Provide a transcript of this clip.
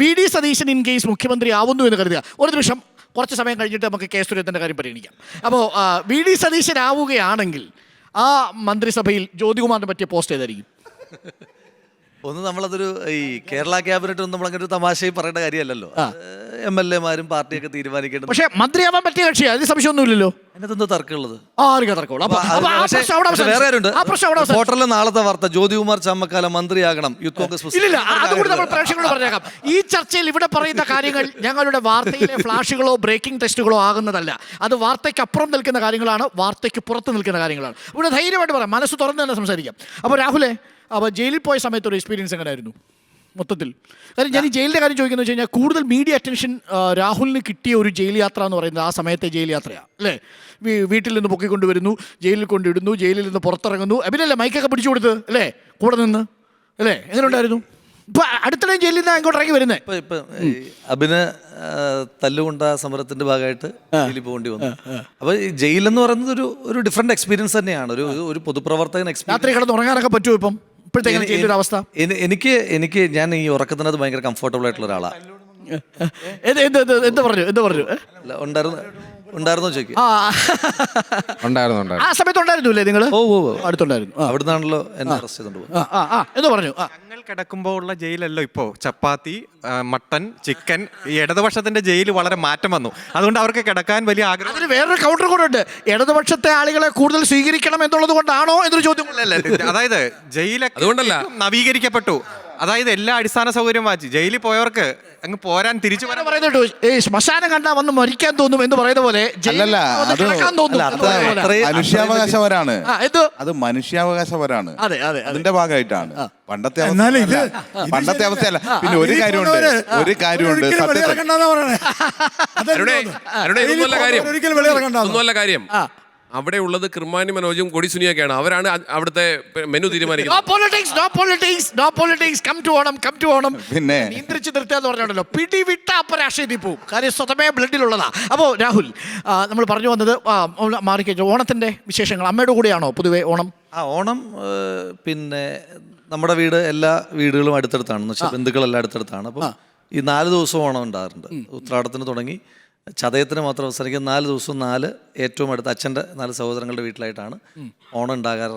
VD. Satheesan in case മുഖ്യമന്ത്രി ആവുന്നു എന്ന് കരുതുക. ഒരു നിമിഷം, കുറച്ച് സമയം കഴിഞ്ഞിട്ട് നമുക്ക് കെ സുരേന്ദ്രൻ്റെ കാര്യം പരിഗണിക്കാം. അപ്പോൾ വി.ഡി. സതീശനാവുകയാണെങ്കിൽ ആ മന്ത്രിസഭയിൽ ജ്യോതികുമാറിനെ പറ്റിയ പോസ്റ്റ് ഏതായിരിക്കും? ഒന്ന് നമ്മളതൊരു ഈ കേരള ക്യാബിനറ്റ് ഒന്നും നമ്മളങ്ങനെ ഒരു തമാശയും പറയേണ്ട കാര്യമല്ലല്ലോ. MLA മാരും പാർട്ടിയൊക്കെ തീരുമാനിക്കേണ്ടത്. പക്ഷേ മന്ത്രിയാവാൻ പറ്റിയ കക്ഷിയാണ്, അതിന് സംശയമൊന്നുമില്ലല്ലോ. അതിനകത്തെന്തോ തർക്കമുള്ളത് വേറെ കാര്യമുണ്ട്. പോർട്ടലിലെ നാളത്തെ വാർത്ത ജ്യോതികുമാർ ചമ്മക്കാല മന്ത്രിയാകണം യൂത്ത് കോൺഗ്രസ്. ഇല്ല, അതുകൂടി നമ്മൾ പ്രേക്ഷകരോട് പറഞ്ഞേക്കാം. ഈ ചർച്ചയിൽ ഇവിടെ പറയുന്ന കാര്യങ്ങൾ ഞങ്ങളുടെ വാർത്തയിലെ ഫ്ലാഷുകളോ ബ്രേക്കിംഗ് ടെസ്റ്റുകളോ ആകുന്നതല്ല. അത് വാർത്തയ്ക്ക് അപ്പുറം നിൽക്കുന്ന കാര്യങ്ങളാണ്, വാർത്തയ്ക്ക് പുറത്ത് നിൽക്കുന്ന കാര്യങ്ങളാണ്. ഇവിടെ ധൈര്യമായിട്ട് പറയാം, മനസ്സ് തുറന്ന് തന്നെ സംസാരിക്കാം. അപ്പോൾ രാഹുലെ, അപ്പോൾ ജയിലിൽ പോയ സമയത്തൊരു എക്സ്പീരിയൻസ് എങ്ങനെയായിരുന്നു മൊത്തത്തിൽ? കാര്യം ഞാൻ ഈ ജയിലിൻ്റെ കാര്യം ചോദിക്കുന്നത് വെച്ച് കഴിഞ്ഞാൽ കൂടുതൽ മീഡിയ അറ്റൻഷൻ രാഹുലിന് കിട്ടിയ ഒരു ജയിൽ യാത്ര എന്ന് പറയുന്നത് ആ സമയത്തെ ജയിൽ യാത്രയാണ് അല്ലേ? വീട്ടിൽ നിന്ന് പൊക്കിക്കൊണ്ടുവരുന്നു, ജയിലിൽ കൊണ്ടിടുന്നു, ജയിലിൽ നിന്ന് പുറത്തിറങ്ങുന്നു, അഭിനല്ലേ മൈക്കൊക്കെ പിടിച്ചു കൊടുത്ത് അല്ലേ കൂടെ നിന്ന് അല്ലേ? എങ്ങനെ ഉണ്ടായിരുന്നു? ഇപ്പം അടുത്തിടെ ജയിലിൽ നിന്ന് അങ്ങോട്ട് ഇറങ്ങി വരുന്നത്. ഇപ്പം അഭിന് തല്ലുകൊണ്ട സമരത്തിന്റെ ഭാഗമായിട്ട് ജയിലിൽ പോകേണ്ടി വന്നു. അപ്പോൾ ഈ ജയിലെന്ന് പറയുന്നത് ഒരു ഡിഫറെന്റ് എക്സ്പീരിയൻസ് തന്നെയാണ്. ഒരു പൊതുപ്രവർത്തകൻ രാത്രി കിടന്ന് ഉറങ്ങാനൊക്കെ പറ്റുമോ ഇപ്പം ഇപ്പോഴത്തെ അവസ്ഥ? എനിക്ക് ഞാൻ ഈ ഉറക്കത്തിനകത്ത് ഭയങ്കര കംഫർട്ടബിൾ ആയിട്ടുള്ള ഒരാളാണ്. എന്ത് പറഞ്ഞു ഉണ്ടായിരുന്നോ ചോദിക്കും. ആ സമയത്ത് ഉണ്ടായിരുന്നില്ലേ നിങ്ങൾ? അടുത്തുണ്ടായിരുന്നു. അവിടുന്നാണല്ലോ എന്നെ അറസ്റ്റ് ചെയ്തോണ്ട് എന്ന് പറഞ്ഞു. ഞങ്ങൾ കിടക്കുമ്പോൾ ഉള്ള ജയിലല്ലോ ഇപ്പോ. ചപ്പാത്തി, മട്ടൻ, ചിക്കൻ, ഈ ഇടതുപക്ഷത്തിന്റെ ജയിൽ വളരെ മാറ്റം വന്നു. അതുകൊണ്ട് അവർക്ക് കിടക്കാൻ വലിയ ആഗ്രഹം. അതിന് വേറൊരു കൗണ്ടർ കൂടെ ഉണ്ട്. ഇടതുപക്ഷത്തെ ആളുകളെ കൂടുതൽ സ്വീകരിക്കണം എന്നുള്ളത് കൊണ്ടാണോ എന്നൊരു ചോദ്യം. അതായത് ജയിലൊക്കെ നവീകരിക്കപ്പെട്ടു. അതായത് എല്ലാ അടിസ്ഥാന സൗകര്യം മാറ്റി ജയിലിൽ പോയവർക്ക് അങ്ങ് പോരാൻ തിരിച്ചു വരാൻ പറയുന്നുണ്ട്. ശ്മശാനം കണ്ടാ വന്ന് മരിക്കാൻ തോന്നും എന്ന് പറയുന്ന പോലെ മനുഷ്യാവകാശപരാണ്. അത് മനുഷ്യാവകാശപരാണ്. അതിന്റെ ഭാഗമായിട്ടാണ്. പണ്ടത്തെ അവസ്ഥയല്ല. പിന്നെ ഒരു കാര്യമുണ്ട് കാര്യം അവിടെ ഉള്ളത് കിർമാനി മനോജും കൊടി സുനിയൊക്കെയാണ്. അവരാണ് അവിടുത്തെ മെനു തീരുമാനിക്കുന്നത്. പിന്നെ നിയന്ത്രിച്ചു നിർത്താന്ന് പറഞ്ഞോണ്ടല്ലോ, പിടിവിട്ട അപ്പരാഷ്ട്രീയത്തിൽ പോവും. കാര്യം സ്വതമേ ബ്ലഡിലുള്ളതാ. അപ്പോൾ രാഹുൽ, നമ്മൾ പറഞ്ഞു വന്നത് മാറിക്കഴിഞ്ഞു ഓണത്തിന്റെ വിശേഷങ്ങൾ. അമ്മയുടെ കൂടെയാണോ പൊതുവെ ഓണം? ഓണം പിന്നെ നമ്മുടെ എല്ലാ വീടുകളും അടുത്തടുത്താണ്. ബന്ധുക്കളെല്ലാം അടുത്തടുത്താണ്. അപ്പം ഈ 4 ദിവസവും ഓണം ഉണ്ടാകാറുണ്ട്. ഉത്രാടത്തിന് തുടങ്ങി ചതയത്തിന് മാത്രം അവസരിക്കും 4 ദിവസവും 4 ഏറ്റവും അടുത്ത അച്ഛൻ്റെ 4 സഹോദരങ്ങളുടെ വീട്ടിലായിട്ടാണ് ഓണം ഉണ്ടാകാറ്.